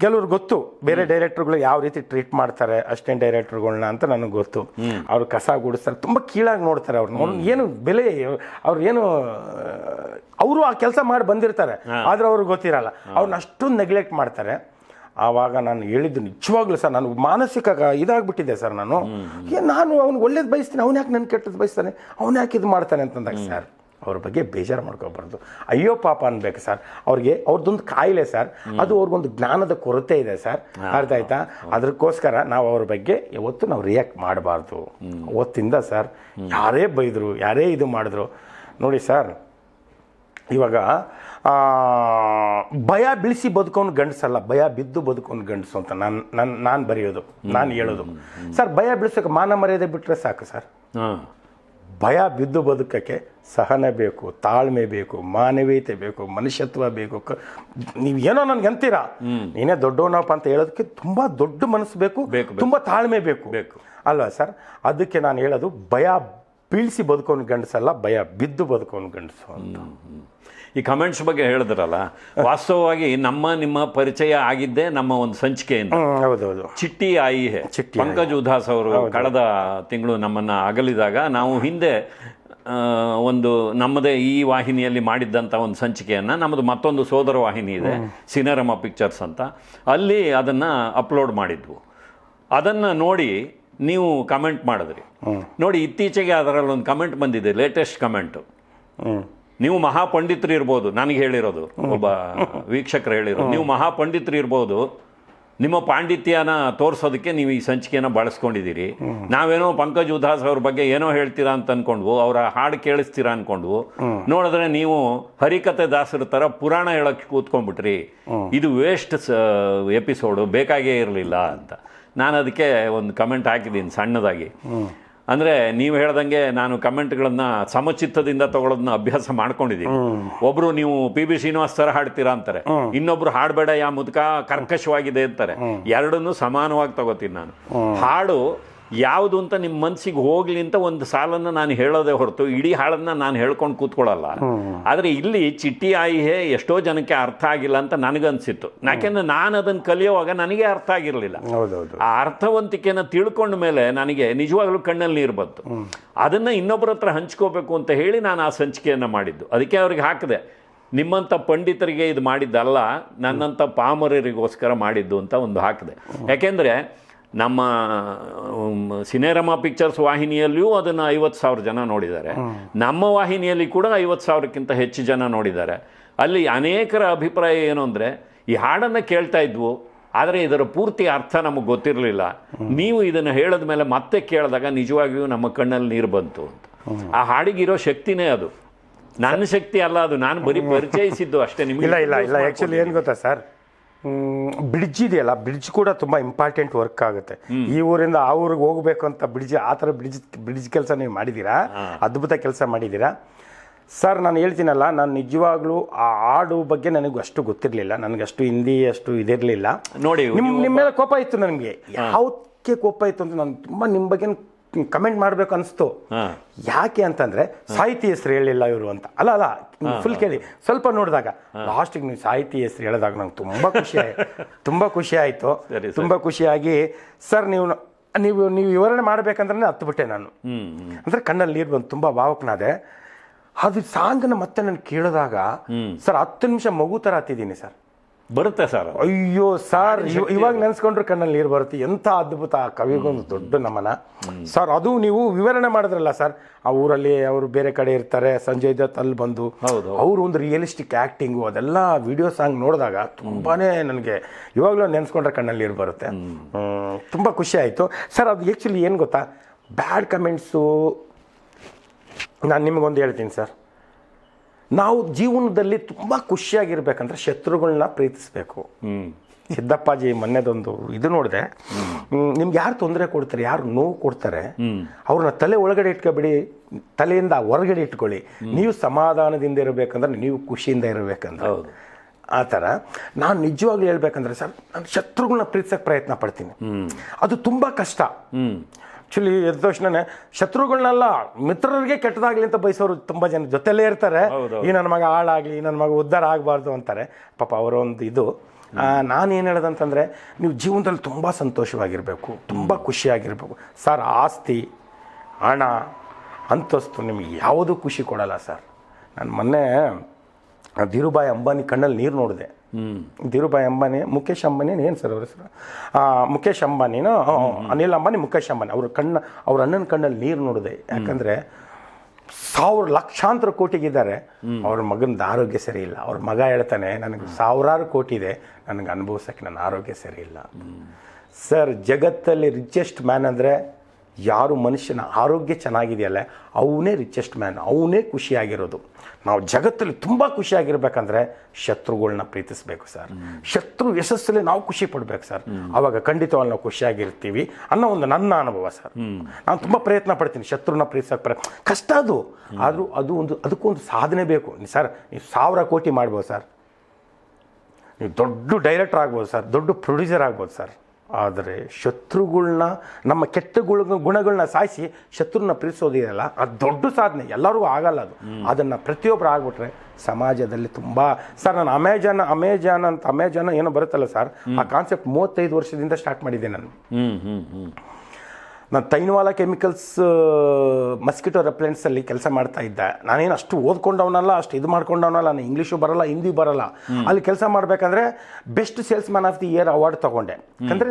ಕೆಲವ್ರು ಗೊತ್ತು, ಬೇರೆ ಡೈರೆಕ್ಟರ್ಗಳು ಯಾವ ರೀತಿ ಟ್ರೀಟ್ ಮಾಡ್ತಾರೆ ಅಸಿಸ್ಟೆಂಟ್ ಡೈರೆಕ್ಟರ್ಗಳನ್ನ ಅಂತ ನನಗೆ ಗೊತ್ತು. ಅವ್ರು ಕಸ ಗುಡಿಸ್ತಾರೆ, ತುಂಬ ಕೀಳಾಗಿ ನೋಡ್ತಾರೆ ಅವ್ರನ್ನ, ಏನು ಬೆಲೆ ಅವ್ರು ಏನು, ಅವರು ಆ ಕೆಲಸ ಮಾಡಿ ಬಂದಿರ್ತಾರೆ ಆದರೆ ಅವ್ರಿಗೆ ಗೊತ್ತಿರಲ್ಲ, ಅವ್ರನ್ನ ಅಷ್ಟೊಂದು ನೆಗ್ಲೆಕ್ಟ್ ಮಾಡ್ತಾರೆ. ಆವಾಗ ನಾನು ಹೇಳಿದ್ದು ನಿಜವಾಗ್ಲೂ ಸರ್, ನಾನು ಮಾನಸಿಕ ಇದಾಗ್ಬಿಟ್ಟಿದ್ದೆ ಸರ್. ನಾನು ಅವ್ನಿಗೆ ಒಳ್ಳೇದು ಬಯಸ್ತೀನಿ, ಅವ್ನು ಯಾಕೆ ನನ್ನ ಕೆಟ್ಟದ್ದು ಬಯಸ್ತಾನೆ, ಅವ್ನು ಯಾಕೆ ಇದು ಮಾಡ್ತಾನೆ ಅಂತಂದಾಗ ಸರ್ ಅವ್ರ ಬಗ್ಗೆ ಬೇಜಾರು ಮಾಡ್ಕೊಬಾರ್ದು, ಅಯ್ಯೋ ಪಾಪ ಅನ್ಬೇಕು ಸರ್. ಅವ್ರದ್ದೊಂದು ಕಾಯಿಲೆ ಸರ್, ಅದು ಅವ್ರಿಗೊಂದು ಜ್ಞಾನದ ಕೊರತೆ ಇದೆ ಸರ್, ಅರ್ಥ ಆಯ್ತಾ? ಅದಕ್ಕೋಸ್ಕರ ನಾವು ಅವ್ರ ಬಗ್ಗೆ ಯಾವತ್ತು ನಾವು ರಿಯಾಕ್ಟ್ ಮಾಡಬಾರ್ದು. ಅವತ್ತಿಂದ ಸರ್ ಯಾರೇ ಬೈದರು, ಯಾರೇ ಇದು ಮಾಡಿದ್ರು ನೋಡಿ ಸರ್, ಇವಾಗ ಭಯ ಬೀಳಿಸಿ ಬದುಕೋನು ಗಂಡಸಲ್ಲ, ಭಯ ಬಿದ್ದು ಬದುಕೋನು ಗಂಡಸು ಅಂತ ನಾನು ಬರೆಯೋದು, ನಾನು ಹೇಳೋದು ಸರ್. ಭಯ ಬೀಳ್ಸೋಕೆ ಮಾನ ಮರ್ಯಾದೆ ಬಿಟ್ಟರೆ ಸಾಕು ಸರ್. ಭಯ ಬಿದ್ದು ಬದುಕಕ್ಕೆ ಸಹನೆ ಬೇಕು, ತಾಳ್ಮೆ ಬೇಕು, ಮಾನವೀಯತೆ ಬೇಕು, ಮನುಷ್ಯತ್ವ ಬೇಕು. ನೀವು ಏನೋ ನನಗೆ ಅಂತೀರಾ, ನೀನೇ ದೊಡ್ಡವನಪ್ಪ ಅಂತ ಹೇಳೋದಕ್ಕೆ ತುಂಬ ದೊಡ್ಡ ಮನಸ್ಸು ಬೇಕು, ತುಂಬ ತಾಳ್ಮೆ ಬೇಕು ಅಲ್ವಾ ಸರ್? ಅದಕ್ಕೆ ನಾನು ಹೇಳೋದು, ಭಯ ಬೀಳಿಸಿ ಬದುಕೋನು ಗಂಡಸಲ್ಲ, ಭಯ ಬಿದ್ದು ಬದುಕೋನು ಗಂಡಸು ಅಂತ. ಈ ಕಮೆಂಟ್ಸ್ ಬಗ್ಗೆ ಹೇಳಿದ್ರಲ್ಲ, ವಾಸ್ತವವಾಗಿ ನಿಮ್ಮ ಪರಿಚಯ ಆಗಿದ್ದೇ ನಮ್ಮ ಒಂದು ಸಂಚಿಕೆಯಿಂದ. ಹೌದೌದು. ಚಿಟ್ಟಿ ಆಯಿ ಹೇ, ಪಂಕಜ್ ಉಧಾಸ್ ಅವರು ಕಳೆದ ತಿಂಗಳು ನಮ್ಮನ್ನು ಅಗಲಿದಾಗ ನಾವು ಹಿಂದೆ ಒಂದು ನಮ್ಮದೇ ಈ ವಾಹಿನಿಯಲ್ಲಿ ಮಾಡಿದ್ದಂಥ ಒಂದು ಸಂಚಿಕೆಯನ್ನು, ನಮ್ಮದು ಮತ್ತೊಂದು ಸೋದರ ವಾಹಿನಿ ಇದೆ ಸಿನೆರಮ ಪಿಕ್ಚರ್ಸ್ ಅಂತ, ಅಲ್ಲಿ ಅದನ್ನು ಅಪ್ಲೋಡ್ ಮಾಡಿದ್ವು. ಅದನ್ನು ನೋಡಿ ನೀವು ಕಮೆಂಟ್ ಮಾಡಿದ್ರಿ. ನೋಡಿ ಇತ್ತೀಚೆಗೆ ಅದರಲ್ಲಿ ಒಂದು ಕಮೆಂಟ್ ಬಂದಿದೆ, ಲೇಟೆಸ್ಟ್ ಕಮೆಂಟು. ನೀವು ಮಹಾಪಂಡಿತರು ಇರ್ಬೋದು, ನನಗೆ ಹೇಳಿರೋದು ಒಬ್ಬ ವೀಕ್ಷಕರು ಹೇಳಿರೋದು, ನೀವು ಮಹಾಪಂಡಿತರು ಇರ್ಬೋದು, ನಿಮ್ಮ ಪಾಂಡಿತ್ಯನ ತೋರಿಸೋದಕ್ಕೆ ನೀವು ಈ ಸಂಚಿಕೆಯನ್ನು ಬಳಸ್ಕೊಂಡಿದ್ದೀರಿ. ನಾವೇನೋ ಪಂಕಜ್ ಉಧಾಸ್ ಅವ್ರ ಬಗ್ಗೆ ಏನೋ ಹೇಳ್ತೀರಾ ಅಂತ ಅಂದ್ಕೊಂಡ್ವು, ಅವರ ಹಾಡು ಕೇಳಿಸ್ತೀರಾ ಅಂದ್ಕೊಂಡ್ವು. ನೋಡಿದ್ರೆ ನೀವು ಹರಿಕತೆ ದಾಸರ ಥರ ಪುರಾಣ ಹೇಳೋಕ್ಕೆ ಕೂತ್ಕೊಂಡ್ಬಿಟ್ರಿ. ಇದು ವೇಸ್ಟ್ ಎಪಿಸೋಡು, ಬೇಕಾಗೇ ಇರಲಿಲ್ಲ ಅಂತ ನಾನು ಅದಕ್ಕೆ ಒಂದು ಕಮೆಂಟ್ ಹಾಕಿದ್ದೀನಿ ಸಣ್ಣದಾಗಿ. ಅಂದರೆ ನೀವು ಹೇಳ್ದಂಗೆ ನಾನು ಕಮೆಂಟ್ಗಳನ್ನು ಸಮಚಿತ್ತದಿಂದ ತಗೊಳ್ಳೋದನ್ನ ಅಭ್ಯಾಸ ಮಾಡ್ಕೊಂಡಿದ್ದೀನಿ. ಒಬ್ರು ನೀವು PB ಶ್ರೀನಿವಾಸ್ ಥರ ಹಾಡ್ತೀರಾ ಅಂತಾರೆ, ಇನ್ನೊಬ್ರು ಹಾಡಬೇಡ ಯಾ ಮುದ್ಕ ಕರ್ಕಶವಾಗಿದೆ ಅಂತಾರೆ. ಎರಡನ್ನೂ ಸಮಾನವಾಗಿ ತಗೋತೀನಿ ನಾನು. ಹಾಡು ಯಾವುದು ಅಂತ ನಿಮ್ಮ ಮನಸ್ಸಿಗೆ ಹೋಗ್ಲಿ ಅಂತ ಒಂದು ಸಾಲನ್ನು ನಾನು ಹೇಳೋದೇ ಹೊರತು ಇಡೀ ಹಾಡನ್ನು ನಾನು ಹೇಳ್ಕೊಂಡು ಕೂತ್ಕೊಳ್ಳಲ್ಲ. ಆದರೆ ಇಲ್ಲಿ ಚಿಟ್ಟಿ ಆಯಿ ಹೇ ಎಷ್ಟೋ ಜನಕ್ಕೆ ಅರ್ಥ ಆಗಿಲ್ಲ ಅಂತ ನನಗನ್ಸಿತ್ತು. ಯಾಕೆಂದರೆ ನಾನು ಅದನ್ನು ಕಲಿಯೋವಾಗ ನನಗೆ ಅರ್ಥ ಆಗಿರಲಿಲ್ಲ. ಆ ಅರ್ಥವಂತಿಕೆಯನ್ನು ತಿಳ್ಕೊಂಡ ಮೇಲೆ ನನಗೆ ನಿಜವಾಗ್ಲೂ ಕಣ್ಣಲ್ಲಿ ನೀರು ಬಂತು. ಅದನ್ನು ಇನ್ನೊಬ್ಬರ ಹತ್ರ ಹಂಚ್ಕೋಬೇಕು ಅಂತ ಹೇಳಿ ನಾನು ಆ ಸಂಚಿಕೆಯನ್ನು ಮಾಡಿದ್ದು. ಅದಕ್ಕೆ ಅವ್ರಿಗೆ ಹಾಕಿದೆ, ನಿಮ್ಮಂಥ ಪಂಡಿತರಿಗೆ ಇದು ಮಾಡಿದ್ದಲ್ಲ, ನನ್ನಂಥ ಪಾಮರರಿಗೋಸ್ಕರ ಮಾಡಿದ್ದು ಅಂತ ಒಂದು ಹಾಕಿದೆ. ಯಾಕೆಂದರೆ ನಮ್ಮ ಸಿನೆರಮ ಪಿಕ್ಚರ್ಸ್ ವಾಹಿನಿಯಲ್ಲಿಯೂ ಅದನ್ನು 50,000 ಜನ ನೋಡಿದ್ದಾರೆ. ನಮ್ಮ ವಾಹಿನಿಯಲ್ಲಿ ಕೂಡ 50,000ಕ್ಕಿಂತ ಹೆಚ್ಚು ಜನ ನೋಡಿದ್ದಾರೆ. ಅಲ್ಲಿ ಅನೇಕರ ಅಭಿಪ್ರಾಯ ಏನು ಅಂದರೆ, ಈ ಹಾಡನ್ನು ಕೇಳ್ತಾ ಇದ್ವು, ಆದರೆ ಇದರ ಪೂರ್ತಿ ಅರ್ಥ ನಮಗೆ ಗೊತ್ತಿರಲಿಲ್ಲ. ನೀವು ಇದನ್ನು ಹೇಳಿದ ಮೇಲೆ ಮತ್ತೆ ಕೇಳಿದಾಗ ನಿಜವಾಗಿಯೂ ನಮ್ಮ ಕಣ್ಣಲ್ಲಿ ನೀರು ಬಂತು ಅಂತ. ಆ ಹಾಡಿಗಿರೋ ಶಕ್ತಿನೇ ಅದು, ನನ್ನ ಶಕ್ತಿ ಅಲ್ಲ ಅದು, ನಾನು ಬರೀ ಪರಿಚಯಿಸಿದ್ದು ಅಷ್ಟೇ. ನಿಮಗೆ ಇಲ್ಲ ಆ್ಯಕ್ಚುಲಿ ಏನು ಗೊತ್ತಾ ಸರ್, ಬ್ರಿಡ್ಜ್ ಇದೆಯಲ್ಲ, ಬ್ರಿಡ್ಜ್ ಕೂಡ ತುಂಬ ಇಂಪಾರ್ಟೆಂಟ್ ವರ್ಕ್ ಆಗುತ್ತೆ. ಈ ಊರಿಂದ ಆ ಊರಿಗೆ ಹೋಗಬೇಕು ಅಂತ ಆ ಥರ ಬ್ರಿಡ್ಜ್ ಕೆಲಸ ನೀವು ಮಾಡಿದ್ದೀರಾ, ಅದ್ಭುತ ಕೆಲಸ ಮಾಡಿದ್ದೀರಾ ಸರ್. ನಾನು ಹೇಳ್ತೀನಲ್ಲ, ನಾನು ನಿಜವಾಗ್ಲೂ ಆ ಹಾಡು ಬಗ್ಗೆ ನನಗೆ ಅಷ್ಟು ಗೊತ್ತಿರಲಿಲ್ಲ, ನನಗಷ್ಟು ಹಿಂದಿ ಅಷ್ಟು ಇದಿರಲಿಲ್ಲ. ನೋಡಿ, ನಿಮ್ಮ ಮೇಲೆ ಕೋಪ ಇತ್ತು ನನಗೆ. ಯಾವಕ್ಕೆ ಕೋಪ ಇತ್ತು ಅಂತ ನಾನು ತುಂಬ ನಿಮ್ಮ ಬಗ್ಗೆ ಕಮೆಂಟ್ ಮಾಡಬೇಕು ಅನಿಸ್ತು. ಯಾಕೆ ಅಂತಂದರೆ ಸಾಹಿತಿ ಹೆಸರು ಹೇಳಿಲ್ಲ ಇವರು ಅಂತ. ಅಲ್ಲ ಫುಲ್ ಕೇಳಿ, ಸ್ವಲ್ಪ ನೋಡಿದಾಗ ಲಾಸ್ಟಿಗೆ ನೀವು ಸಾಹಿತಿ ಹೆಸರು ಹೇಳಿದಾಗ ನಂಗೆ ತುಂಬ ಖುಷಿ ಆಯಿತು. ತುಂಬ ಖುಷಿಯಾಗಿ ಸರ್ ನೀವು ವಿವರಣೆ ಮಾಡಬೇಕಂದ್ರೆ ಹತ್ತುಬಿಟ್ಟೆ ನಾನು. ಅಂದರೆ ಕಣ್ಣಲ್ಲಿ ನೀರು ಬಂದು ತುಂಬ ಭಾವಕನಾದೆ. ಅದು ಸಾಂಗನ್ನು ಮತ್ತೆ ನಾನು ಕೇಳಿದಾಗ ಸರ್ 10 ನಿಮಿಷ ಮಗು ಥರ ಹತ್ತಿದ್ದೀನಿ ಸರ್. ಬರುತ್ತೆ ಸರ್. ಅಯ್ಯೋ ಸರ್, ಇವಾಗ ನೆನೆಸ್ಕೊಂಡ್ರೆ ಕಣ್ಣಲ್ಲಿ ನೀರು ಬರುತ್ತೆ. ಎಂಥ ಅದ್ಭುತ, ಆ ಕವಿಗೊಂದು ದೊಡ್ಡ ನಮನ ಸರ್. ಅದು ನೀವು ವಿವರಣೆ ಮಾಡಿದ್ರಲ್ಲ ಸರ್, ಆ ಊರಲ್ಲಿ ಅವರು ಬೇರೆ ಕಡೆ ಇರ್ತಾರೆ, ಸಂಜಯ್ ದತ್ ಅಲ್ಲಿ ಬಂದು ಅವರು ಒಂದು ರಿಯಲಿಸ್ಟಿಕ್ ಆ್ಯಕ್ಟಿಂಗು ಅದೆಲ್ಲ ವಿಡಿಯೋ ಸಾಂಗ್ ನೋಡಿದಾಗ ತುಂಬಾ ನನಗೆ ಇವಾಗಲೂ ನೆನೆಸ್ಕೊಂಡ್ರೆ ಕಣ್ಣಲ್ಲಿ ನೀರು ಬರುತ್ತೆ. ತುಂಬ ಖುಷಿ ಆಯಿತು ಸರ್. ಅದು ಆ್ಯಕ್ಚುಲಿ ಏನು ಗೊತ್ತಾ, ಬ್ಯಾಡ್ ಕಮೆಂಟ್ಸು ನಾನು ನಿಮಗೊಂದು ಹೇಳ್ತೀನಿ ಸರ್. ನಾವು ಜೀವನದಲ್ಲಿ ತುಂಬ ಖುಷಿಯಾಗಿರ್ಬೇಕಂದ್ರೆ ಶತ್ರುಗಳನ್ನ ಪ್ರೀತಿಸಬೇಕು. ಸಿದ್ದಪ್ಪಾಜಿ ಮೊನ್ನೆದೊಂದು ಇದು ನೋಡಿದೆ, ನಿಮ್ಗೆ ಯಾರು ತೊಂದರೆ ಕೊಡ್ತಾರೆ, ಯಾರು ನೋವು ಕೊಡ್ತಾರೆ, ಅವ್ರನ್ನ ತಲೆ ಒಳಗಡೆ ಇಟ್ಕೊಬಿಡಿ, ತಲೆಯಿಂದ ಹೊರಗಡೆ ಇಟ್ಕೊಳ್ಳಿ. ನೀವು ಸಮಾಧಾನದಿಂದ ಇರಬೇಕಂದ್ರೆ, ನೀವು ಖುಷಿಯಿಂದ ಇರಬೇಕಂದ್ರೆ. ಆ ಥರ ನಾನು ನಿಜವಾಗ್ಲೂ ಹೇಳ್ಬೇಕಂದ್ರೆ ಸರ್, ನಾನು ಶತ್ರುಗಳನ್ನ ಪ್ರೀತಿಸೋಕ್ಕೆ ಪ್ರಯತ್ನ ಪಡ್ತೀನಿ. ಅದು ತುಂಬ ಕಷ್ಟ. ಆ್ಯಕ್ಚುಲಿ ಎದ್ದ ತಕ್ಷಣ ಶತ್ರುಗಳನ್ನೆಲ್ಲ ಮಿತ್ರರಿಗೆ ಕೆಟ್ಟದಾಗಲಿ ಅಂತ ಬಯಸೋರು ತುಂಬ ಜನ ಜೊತೆಲೇ ಇರ್ತಾರೆ. ಈ ನನ್ನ ಮಗ ಹಾಳಾಗಲಿ, ನನ್ನ ಮಗ ಉದ್ಧಾರ ಆಗಬಾರ್ದು ಅಂತಾರೆ. ಪಾಪ ಅವರೊಂದು ಇದು. ನಾನೇನು ಹೇಳೋದಂತಂದರೆ, ನೀವು ಜೀವನದಲ್ಲಿ ತುಂಬ ಸಂತೋಷವಾಗಿರಬೇಕು, ತುಂಬ ಖುಷಿಯಾಗಿರಬೇಕು ಸರ್. ಆಸ್ತಿ, ಹಣ, ಅಂತಸ್ತು ನಿಮಗೆ ಯಾವುದೂ ಖುಷಿ ಕೊಡಲ್ಲ ಸರ್. ನಾನು ಮೊನ್ನೆ ಧೀರುಭಾಯಿ ಅಂಬಾನಿ ಕಣ್ಣಲ್ಲಿ ನೀರು ನೋಡಿದೆ. ಧೀರುಭಾಯಿ ಅಂಬಾನಿ, ಮುಖೇಶ್ ಅಂಬಾನಿ ಏನು ಸರ್ ಅವ್ರ ಹೆಸರು, ಮುಖೇಶ್ ಅಂಬಾನಿನೋ ಅನಿಲ್ ಅಂಬಾನಿ, ಮುಖೇಶ್ ಅಂಬಾನಿ, ಅವ್ರ ಅಣ್ಣನ ಕಣ್ಣಲ್ಲಿ ನೀರು ನೋಡಿದೆ. ಯಾಕಂದರೆ ಲಕ್ಷಾಂತರ ಕೋಟಿಗಿದ್ದಾರೆ, ಅವ್ರ ಮಗನದು ಆರೋಗ್ಯ ಸರಿ ಇಲ್ಲ. ಅವ್ರ ಮಗ ಹೇಳ್ತಾನೆ, ನನಗೆ ಸಾವಿರಾರು ಕೋಟಿ ಇದೆ, ನನಗೆ ಅನುಭವಿಸೋಕ್ಕೆ ನನ್ನ ಆರೋಗ್ಯ ಸರಿ ಇಲ್ಲ. ಸರ್, ಜಗತ್ತಲ್ಲಿ ರಿಚೆಸ್ಟ್ ಮ್ಯಾನ್ ಅಂದರೆ ಯಾರು ಮನುಷ್ಯನ ಆರೋಗ್ಯ ಚೆನ್ನಾಗಿದೆಯಲ್ಲ ಅವನೇ ರಿಚೆಸ್ಟ್ ಮ್ಯಾನ್, ಅವನೇ ಖುಷಿಯಾಗಿರೋದು. ನಾವು ಜಗತ್ತಲ್ಲಿ ತುಂಬ ಖುಷಿಯಾಗಿರ್ಬೇಕಂದ್ರೆ ಶತ್ರುಗಳನ್ನ ಪ್ರೀತಿಸಬೇಕು ಸರ್. ಶತ್ರು ಯಶಸ್ಸಲ್ಲಿ ನಾವು ಖುಷಿ ಪಡಬೇಕು ಸರ್. ಆವಾಗ ಖಂಡಿತವಾಗಿ ನಾವು ಖುಷಿಯಾಗಿರ್ತೀವಿ ಅನ್ನೋ ಒಂದು ನನ್ನ ಅನುಭವ ಸರ್. ನಾನು ತುಂಬ ಪ್ರಯತ್ನ ಪಡ್ತೀನಿ ಶತ್ರುನ ಪ್ರೀತಿಸೋಕೆ. ಕಷ್ಟ ಅದು, ಆದರೂ ಅದಕ್ಕೊಂದು ಸಾಧನೆ ಬೇಕು ಸರ್. ನೀವು 1000 ಕೋಟಿ ಮಾಡ್ಬೋದು ಸರ್, ನೀವು ದೊಡ್ಡ ಡೈರೆಕ್ಟರ್ ಆಗ್ಬೋದು ಸರ್, ದೊಡ್ಡ ಪ್ರೊಡ್ಯೂಸರ್ ಆಗ್ಬೋದು ಸರ್. ಆದರೆ ಶತ್ರುಗಳನ್ನ, ನಮ್ಮ ಕೆಟ್ಟ ಗುಣಗಳನ್ನ ಸಾಯಿಸಿ ಶತ್ರುನ ಪ್ರೀತಿಸೋದಿದೆಯಲ್ಲ, ಅದು ದೊಡ್ಡ ಸಾಧನೆ. ಎಲ್ಲರಿಗೂ ಆಗಲ್ಲ ಅದು. ಅದನ್ನು ಪ್ರತಿಯೊಬ್ಬರು ಆಗ್ಬಿಟ್ರೆ ಸಮಾಜದಲ್ಲಿ ತುಂಬ ಸರ್. ನಾನು ಅಮೆಜಾನ್ ಏನೋ ಬರುತ್ತಲ್ಲ ಸರ್, ಆ ಕಾನ್ಸೆಪ್ಟ್ 35 ವರ್ಷದಿಂದ ಸ್ಟಾರ್ಟ್ ಮಾಡಿದ್ದೆ ನಾನು. ತೈನ್ವಾಲಾ ಕೆಮಿಕಲ್ಸ್ ಮಸ್ಕಿಟೋ ರೆಪ್ಲೆಂಟ್ಸಲ್ಲಿ ಕೆಲಸ ಮಾಡ್ತಾ ಇದ್ದೆ. ನಾನೇನು ಅಷ್ಟು ಓದ್ಕೊಂಡವನಲ್ಲ, ಅಷ್ಟು ಇದು ಮಾಡ್ಕೊಂಡವನಲ್ಲ, ನಾನು ಇಂಗ್ಲೀಷು ಬರಲ್ಲ, ಹಿಂದಿ ಬರಲ್ಲ. ಅಲ್ಲಿ ಕೆಲಸ ಮಾಡಬೇಕಂದ್ರೆ best sales man of the year award ತೊಗೊಂಡೆ. ಯಾಕಂದರೆ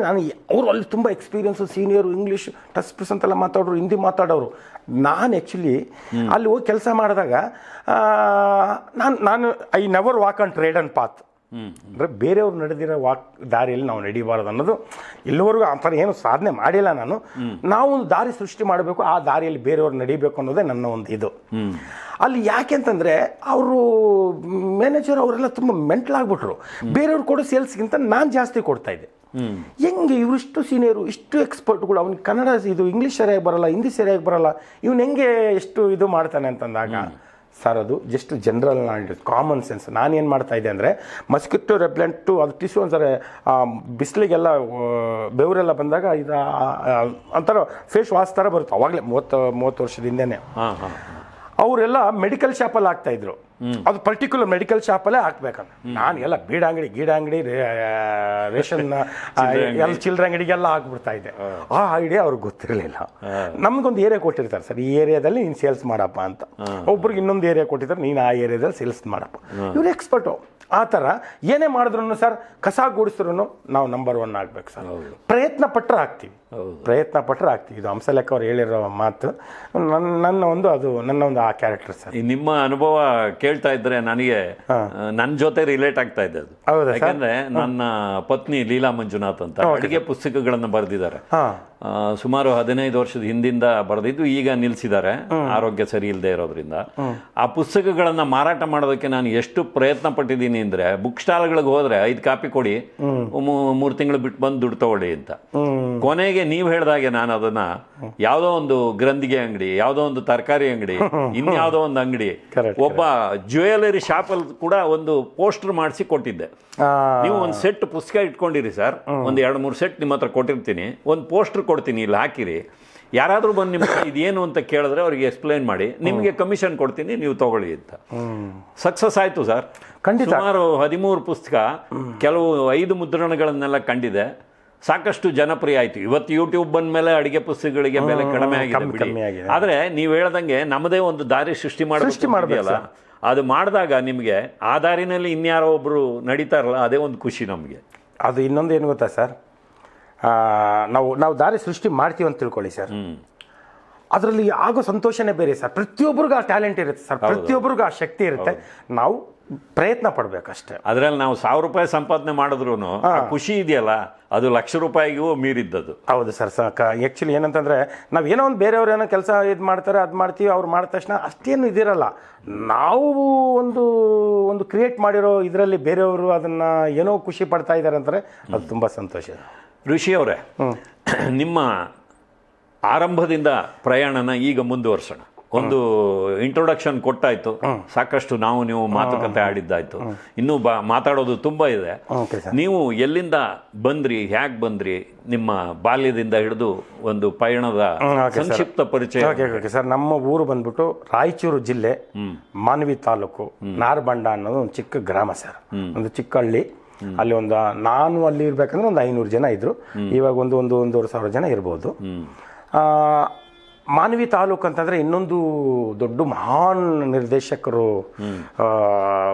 ಅವರು ಅಲ್ಲಿ ತುಂಬ ಎಕ್ಸ್ಪೀರಿಯನ್ಸು, ಸೀನಿಯರು, ಇಂಗ್ಲೀಷ್ ಟಸ್ ಅಂತೆಲ್ಲ ಮಾತಾಡೋರು, ಹಿಂದಿ ಮಾತಾಡೋರು. ನಾನು ಆ್ಯಕ್ಚುಲಿ ಅಲ್ಲಿ ಹೋಗಿ ಕೆಲಸ ಮಾಡಿದಾಗ ನಾನು I never walk on trade and path. ಅಂದರೆ ಬೇರೆಯವ್ರು ನಡೆದಿರೋ ದಾರಿಯಲ್ಲಿ ನಾವು ನಡೀಬಾರ್ದು ಅನ್ನೋದು. ಇಲ್ಲಿವರೆಗೂ ಆ ಥರ ಏನು ಸಾಧನೆ ಮಾಡಿಲ್ಲ ನಾನು. ನಾವು ಒಂದು ದಾರಿ ಸೃಷ್ಟಿ ಮಾಡಬೇಕು, ಆ ದಾರಿಯಲ್ಲಿ ಬೇರೆಯವ್ರು ನಡೀಬೇಕು ಅನ್ನೋದೇ ನನ್ನ ಒಂದು ಇದು. ಅಲ್ಲಿ ಯಾಕೆ ಅಂತಂದರೆ ಅವರು ಮ್ಯಾನೇಜರ್ ಅವರೆಲ್ಲ ತುಂಬ ಮೆಂಟಲ್ ಆಗಿಬಿಟ್ರು. ಬೇರೆಯವ್ರು ಕೊಡೋ ಸೇಲ್ಸ್ಗಿಂತ ನಾನು ಜಾಸ್ತಿ ಕೊಡ್ತಾಯಿದ್ದೆ. ಹೆಂಗೆ ಇವರಿಷ್ಟು ಸೀನಿಯರು, ಇಷ್ಟು ಎಕ್ಸ್ಪರ್ಟ್ಗಳು, ಅವ್ನಿಗೆ ಕನ್ನಡ ಇದು ಇಂಗ್ಲೀಷ್ ಸರಿಯಾಗಿ ಬರಲ್ಲ, ಹಿಂದಿ ಸರಿಯಾಗಿ ಬರಲ್ಲ, ಇವನು ಹೆಂಗೆ ಎಷ್ಟು ಇದು ಮಾಡ್ತಾನೆ ಅಂತಂದಾಗ ಸರ್, ಅದು just general knowledge, common sense. ನಾನೇನು ಮಾಡ್ತಾಯಿದ್ದೆ ಅಂದರೆ, ಮಸ್ಕಿಟೋ ರೆಪ್ಲೆಂಟು ಅದು ಟಿಶ್ಯೂ ಒಂದ್ಸರಿ ಬಿಸಿಲಿಗೆಲ್ಲ ಬೆವರೆಲ್ಲ ಬಂದಾಗ ಇದು ಒಂಥರ ಫೇಸ್ ವಾಶ್ ಥರ ಬರುತ್ತೆ. ಅವಾಗಲೇ 30 ವರ್ಷದಿಂದನೇ ಅವರೆಲ್ಲ ಮೆಡಿಕಲ್ ಶಾಪಲ್ಲಿ ಹಾಕ್ತಾಯಿದ್ರು. ಅದು ಪರ್ಟಿಕ್ಯುಲರ್ ಮೆಡಿಕಲ್ ಶಾಪಲ್ಲೇ ಹಾಕ್ಬೇಕಂತ. ನಾನು ಎಲ್ಲ ಗೀಡಂಗಡಿ ರೇಷನ್ ಎಲ್ಲ ಚಿಲ್ಲರೆ ಅಂಗಡಿಗೆಲ್ಲ ಹಾಕ್ಬಿಡ್ತಾ ಇದ್ದೆ. ಆ ಐಡಿಯಾ ಅವ್ರಿಗೆ ಗೊತ್ತಿರಲಿಲ್ಲ. ನಮಗೊಂದು ಏರಿಯಾ ಕೊಟ್ಟಿರ್ತಾರೆ ಸರ್, ಈ ಏರಿಯಾದಲ್ಲಿ ನೀನು ಸೇಲ್ಸ್ ಮಾಡಪ್ಪ ಅಂತ. ಒಬ್ರಿಗೆ ಇನ್ನೊಂದು ಏರಿಯಾ ಕೊಟ್ಟಿರ್ತಾರೆ, ನೀನು ಆ ಏರಿಯಾದಲ್ಲಿ ಸೇಲ್ಸ್ ಮಾಡಪ್ಪ. ಇವ್ರು ಎಕ್ಸ್ಪರ್ಟು. ಆ ಥರ ಏನೇ ಮಾಡಿದ್ರು ಸರ್, ಕಸ ಗೂಡಿಸಿದ್ರು ನಾವು ನಂಬರ್ 1 ಆಗಬೇಕು ಸರ್. ಪ್ರಯತ್ನ ಪಟ್ಟರೆ ಆಗ್ತೀವಿ. ಇದು ಹಂಸಲೇಖ ಅವ್ರು ಹೇಳಿರೋ ಮಾತು. ನನ್ನ ಒಂದು ಆ ಕ್ಯಾರೆಕ್ಟರ್ ಸರ್. ನಿಮ್ಮ ಅನುಭವ ಕೇಳ್ತಾ ಇದ್ರೆ ನನಗೆ ನನ್ನ ಜೊತೆ ರಿಲೇಟ್ ಆಗ್ತಾ ಇದೆ ಅದು. ಯಾಕಂದ್ರೆ ನನ್ನ ಪತ್ನಿ ಲೀಲಾ ಮಂಜುನಾಥ್ ಅಂತ ಅಡುಗೆ ಪುಸ್ತಕಗಳನ್ನು ಬರೆದಿದ್ದಾರೆ. ಸುಮಾರು 15 ವರ್ಷದ ಹಿಂದಿಂದ ಬರೆದಿದ್ದು, ಈಗ ನಿಲ್ಲಿಸಿದ್ದಾರೆ ಆರೋಗ್ಯ ಸರಿ ಇಲ್ಲದೆ ಇರೋದ್ರಿಂದ. ಆ ಪುಸ್ತಕಗಳನ್ನ ಮಾರಾಟ ಮಾಡೋದಕ್ಕೆ ನಾನು ಎಷ್ಟು ಪ್ರಯತ್ನ ಪಟ್ಟಿದ್ದೀನಿ ಅಂದ್ರೆ, ಬುಕ್ ಸ್ಟಾಲ್ಗಳಿಗೆ ಹೋದ್ರೆ 5 ಕಾಪಿ ಕೊಡಿ, 3 ತಿಂಗಳು ಬಿಟ್ಟು ಬಂದು ದುಡ್ಡು ತಗೊಳ್ಳಿ ಅಂತ. ಕೊನೆಗೆ ನೀವು ಹೇಳ್ದಾಗೆ ನಾನು ಅದನ್ನ ಯಾವುದೋ ಒಂದು ಗ್ರಂಥಿಗೆ ಅಂಗಡಿ, ಯಾವುದೋ ಒಂದು ತರಕಾರಿ ಅಂಗಡಿ, ಇನ್ಯಾವುದೋ ಒಂದು ಅಂಗಡಿ, ಒಬ್ಬ ಜ್ಯುವೆಲರಿ ಶಾಪಲ್ಲಿ ಕೂಡ ಒಂದು ಪೋಸ್ಟರ್ ಮಾಡಿಸಿ ಕೊಟ್ಟಿದ್ದೆ. ನೀವು ಒಂದು ಸೆಟ್ ಪುಸ್ತಕ ಇಟ್ಕೊಂಡಿರಿ ಸರ್, ಒಂದು 2-3 ಸೆಟ್ ನಿಮ್ಮ ಹತ್ರ ಕೊಟ್ಟಿರ್ತೀನಿ, ಒಂದು ಪೋಸ್ಟರ್ ಕೊಡ್ತೀನಿ, ಇಲ್ಲಿ ಹಾಕಿರಿ. ಯಾರಾದರೂ ಬಂದು ನಿಮ್ಗೆ ಇದೇನು ಅಂತ ಕೇಳಿದ್ರೆ ಅವ್ರಿಗೆ ಎಕ್ಸ್ಪ್ಲೈನ್ ಮಾಡಿ, ನಿಮಗೆ ಕಮಿಷನ್ ಕೊಡ್ತೀನಿ, ನೀವು ತಗೊಳ್ಳಿ ಅಂತ. ಸಕ್ಸಸ್ ಆಯಿತು ಸರ್. ಸುಮಾರು 13 ಪುಸ್ತಕ, ಕೆಲವು 5 ಮುದ್ರಣಗಳನ್ನೆಲ್ಲ ಕಂಡಿದೆ. ಸಾಕಷ್ಟು ಜನಪ್ರಿಯ ಆಯಿತು. ಇವತ್ತು ಯೂಟ್ಯೂಬ್ ಬಂದ ಮೇಲೆ ಅಡುಗೆ ಪುಸ್ತಕಗಳಿಗೆ ಬೆಲೆ ಕಡಿಮೆ ಕಮ್ಮಿ ಆಗಿದೆ. ಆಗಿದೆ. ಆದರೆ ನೀವು ಹೇಳ್ದಂಗೆ ನಮ್ಮದೇ ಒಂದು ದಾರಿ ಸೃಷ್ಟಿ ಮಾಡಬೇಕಲ್ಲ, ಅದು ಮಾಡಿದಾಗ ನಿಮಗೆ ಆ ದಾರಿನಲ್ಲಿ ಇನ್ಯಾರೋ ಒಬ್ಬರು ನಡೀತಾರಲ್ಲ, ಅದೇ ಒಂದು ಖುಷಿ ನಮಗೆ. ಅದು ಇನ್ನೊಂದು ಏನು ಗೊತ್ತಾ ಸರ್, ನಾವು ದಾರಿ ಸೃಷ್ಟಿ ಮಾಡ್ತೀವಿ ಅಂತ ತಿಳ್ಕೊಳ್ಳಿ ಸರ್, ಅದರಲ್ಲಿ ಆಗೋ ಸಂತೋಷನೇ ಬೇರೆ ಸರ್. ಪ್ರತಿಯೊಬ್ಬರಿಗೂ ಆ ಟ್ಯಾಲೆಂಟ್ ಇರುತ್ತೆ ಸರ್, ಪ್ರತಿಯೊಬ್ಬರಿಗೂ ಆ ಶಕ್ತಿ ಇರುತ್ತೆ. ನಾವು ಪ್ರಯತ್ನ ಪಡಬೇಕಷ್ಟೇ. ಅದರಲ್ಲಿ ನಾವು 1000 ರೂಪಾಯಿ ಸಂಪಾದನೆ ಮಾಡಿದ್ರು ಖುಷಿ ಇದೆಯಲ್ಲ, ಅದು ಲಕ್ಷ ರೂಪಾಯಿಗೂ ಮೀರಿದ್ದದು. ಹೌದು ಸರ್. ಆ್ಯಕ್ಚುಲಿ ಏನಂತಂದರೆ ನಾವು ಏನೋ ಒಂದು ಬೇರೆಯವ್ರು ಏನೋ ಕೆಲಸ ಇದು ಮಾಡ್ತಾರೆ, ಅದು ಮಾಡ್ತೀವಿ, ಅವ್ರು ಮಾಡಿದ ತಕ್ಷಣ ಅಷ್ಟೇನು ಇದಿರಲ್ಲ. ನಾವು ಒಂದು ಕ್ರಿಯೇಟ್ ಮಾಡಿರೋ ಇದರಲ್ಲಿ ಬೇರೆಯವರು ಅದನ್ನು ಏನೋ ಖುಷಿ ಪಡ್ತಾ ಇದ್ದಾರೆ ಅಂತಾರೆ, ಅದು ತುಂಬ ಸಂತೋಷ. ಋಷಿ ಅವರೇ, ನಿಮ್ಮ ಆರಂಭದಿಂದ ಪ್ರಯಾಣನ ಈಗ ಮುಂದುವರ್ಸೋಣ. ಒಂದು ಇಂಟ್ರೊಡಕ್ಷನ್ ಕೊಟ್ಟಾಯ್ತು, ಸಾಕಷ್ಟು ನೀವು ಮಾತುಕತೆ ಆಡಿದ್ದಾಯ್ತು, ಇನ್ನೂ ಮಾತಾಡೋದು ತುಂಬ ಇದೆ. ನೀವು ಎಲ್ಲಿಂದ ಬಂದ್ರಿ, ಹೇಗೆ ಬಂದ್ರಿ, ನಿಮ್ಮ ಬಾಲ್ಯದಿಂದ ಹಿಡಿದು ಒಂದು ಪಯಣದ ಸಂಕ್ಷಿಪ್ತ ಪರಿಚಯ. ಸರ್, ನಮ್ಮ ಊರು ಬಂದ್ಬಿಟ್ಟು ರಾಯಚೂರು ಜಿಲ್ಲೆ, ಮಾನ್ವಿ ತಾಲೂಕು, ನಾರಬಂಡ ಅನ್ನೋದು ಒಂದು ಚಿಕ್ಕ ಗ್ರಾಮ ಸರ್, ಒಂದು ಚಿಕ್ಕ ಹಳ್ಳಿ. ಅಲ್ಲಿ ನಾನು ಅಲ್ಲಿ ಇರ್ಬೇಕಂದ್ರೆ ಒಂದು 500 ಜನ ಇದ್ರು. ಇವಾಗ ಒಂದೂವರೆ ಸಾವಿರ ಜನ ಇರ್ಬೋದು. ಮಾನ್ವಿ ತಾಲೂಕು ಅಂತಂದರೆ ಇನ್ನೊಂದು ದೊಡ್ಡ ಮಹಾನ್ ನಿರ್ದೇಶಕರು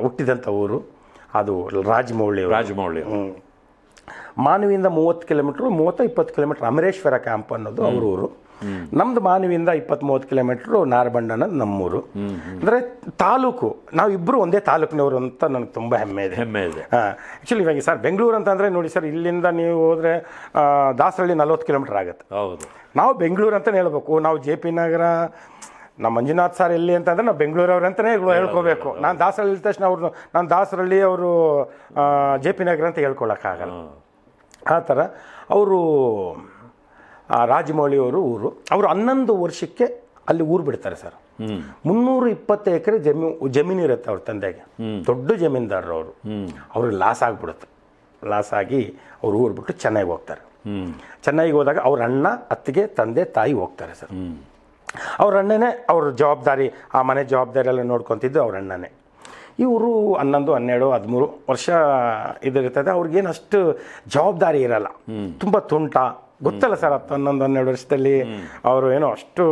ಹುಟ್ಟಿದಂಥ ಊರು, ಅದು ರಾಜಮೌಳಿ. ಮಾನ್ವಿಯಿಂದ 30 ಕಿಲೋಮೀಟ್ರು, 30-20 ಕಿಲೋಮೀಟ್ರ್ ಅಮರೇಶ್ವರ ಕ್ಯಾಂಪ್ ಅನ್ನೋದು ಅವ್ರ ಊರು. ನಮ್ದು ಮಾನ್ವಿಯಿಂದ 20-30 ಕಿಲೋಮೀಟ್ರು ನಾರಬಂಡ ಅನ್ನೋದು ನಮ್ಮೂರು. ಅಂದರೆ ತಾಲೂಕು ನಾವಿಬ್ಬರು ಒಂದೇ ತಾಲೂಕಿನವರು ಅಂತ ನನಗೆ ತುಂಬ ಹೆಮ್ಮೆ ಇದೆ. ಆ್ಯಕ್ಚುಲಿ ಇವಾಗ ಸರ್ ಬೆಂಗಳೂರು ಅಂತಂದರೆ ನೋಡಿ ಸರ್, ಇಲ್ಲಿಂದ ನೀವು ಹೋದರೆ ದಾಸರಳ್ಳಿ 40 ಕಿಲೋಮೀಟ್ರ್ ಆಗುತ್ತೆ. ಹೌದು, ನಾವು ಬೆಂಗಳೂರು ಅಂತಲೇ ಹೇಳ್ಬೇಕು. ನಾವು JP ನಗರ, ನಮ್ಮ ಮಂಜುನಾಥ್ ಸರ್ ಎಲ್ಲಿ ಅಂತಂದರೆ ನಾವು ಬೆಂಗಳೂರವ್ರು ಅಂತಲೇ ಹೇಳ್ಕೋಬೇಕು. ನಾನು ದಾಸರಳ್ಳಿ ಇದ್ದ ತಕ್ಷಣ ನಾನು ದಾಸರಳ್ಳಿ, ಅವರು JP ನಗರ ಅಂತ ಹೇಳ್ಕೊಳಕ್ಕಾಗಲ್ಲ. ಆ ಥರ ಅವರು ರಾಜಮೌಳಿಯವರು ಊರು. ಅವರು 11 ವರ್ಷಕ್ಕೆ ಅಲ್ಲಿ ಊರು ಬಿಡ್ತಾರೆ ಸರ್. 320 ಎಕರೆ ಜಮೀನು ಇರುತ್ತೆ ಅವ್ರ ತಂದೆಗೆ, ದೊಡ್ಡ ಜಮೀನ್ದಾರರು ಅವರು. ಅವ್ರಿಗೆ ಲಾಸ್ ಆಗಿಬಿಡುತ್ತೆ. ಲಾಸ್ ಆಗಿ ಅವ್ರು ಊರು ಬಿಟ್ಟು ಚೆನ್ನೈಗೆ ಹೋಗ್ತಾರೆ. ಚೆನ್ನೈಗೆ ಹೋದಾಗ ಅವ್ರ ಅಣ್ಣ, ಅತ್ತಿಗೆ, ತಂದೆ, ತಾಯಿ ಹೋಗ್ತಾರೆ ಸರ್. ಅವ್ರ ಅಣ್ಣನೇ ಅವ್ರ ಜವಾಬ್ದಾರಿ, ಆ ಮನೆ ಜವಾಬ್ದಾರಿ ಎಲ್ಲ ನೋಡ್ಕೊತಿದ್ದು ಅವ್ರ ಅಣ್ಣನೇ. ಇವರು 11, 12, 13 ವರ್ಷ ಇದಿರ್ತದೆ. ಅವ್ರಿಗೇನು ಅಷ್ಟು ಜವಾಬ್ದಾರಿ ಇರಲ್ಲ, ತುಂಬ ತುಂಟ. ಗೊತ್ತಲ್ಲ ಸರ್, 11, 12 ವರ್ಷದಲ್ಲಿ ಅವರು ಏನೋ ಅಷ್ಟು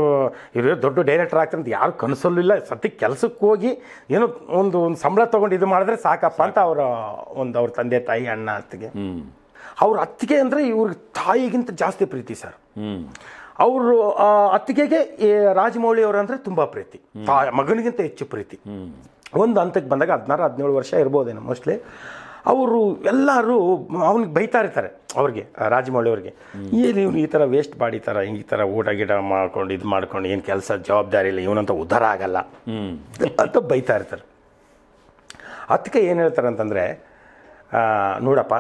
ಇವರು ದೊಡ್ಡ ಡೈರೆಕ್ಟರ್ ಆಗ್ತಾರೆ ಅಂತ ಯಾರು ಕನಸಲ್ಲೂ ಇಲ್ಲ. ಸದ್ಯಕ್ಕೆ ಕೆಲಸಕ್ಕೆ ಹೋಗಿ ಏನೋ ಒಂದು ಸಂಬಳ ತೊಗೊಂಡು ಇದು ಮಾಡಿದ್ರೆ ಸಾಕಪ್ಪ ಅಂತ ಅವ್ರ ತಂದೆ, ತಾಯಿ, ಅಣ್ಣ, ಅತ್ತಿಗೆ. ಅವ್ರ ಅತ್ತಿಗೆ ಅಂದರೆ ಇವ್ರಿಗೆ ತಾಯಿಗಿಂತ ಜಾಸ್ತಿ ಪ್ರೀತಿ ಸರ್. ಅವರು ಅತ್ತಿಗೆಗೆ ರಾಜಮೌಳಿ ಅವರು ಅಂದರೆ ತುಂಬ ಪ್ರೀತಿ, ಮಗನಿಗಿಂತ ಹೆಚ್ಚು ಪ್ರೀತಿ. ಒಂದು ಹಂತಕ್ಕೆ ಬಂದಾಗ 16-17 ವರ್ಷ ಇರ್ಬೋದೇನೋ ಮೋಸ್ಟ್ಲಿ. ಅವರು ಎಲ್ಲರೂ ಅವ್ನಿಗೆ ಬೈತಾ ಇರ್ತಾರೆ, ಅವ್ರಿಗೆ, ರಾಜಮೌಳಿ ಅವ್ರಿಗೆ, ಏನು ಇವನು ಈ ಥರ ವೇಸ್ಟ್ ಬಾಡಿ ಥರ, ಈ ಥರ ಊಟ ಗಿಡ ಮಾಡ್ಕೊಂಡು ಇದು ಮಾಡ್ಕೊಂಡು ಏನು ಕೆಲಸ ಜವಾಬ್ದಾರಿ ಇಲ್ಲ, ಇವನಂತ ಉದ್ಧಾರ ಆಗಲ್ಲ ಅಂತ ಬೈತಾ ಇರ್ತಾರೆ. ಅದಕ್ಕೆ ಏನು ಹೇಳ್ತಾರೆ ಅಂತಂದರೆ, ನೋಡಪ್ಪ,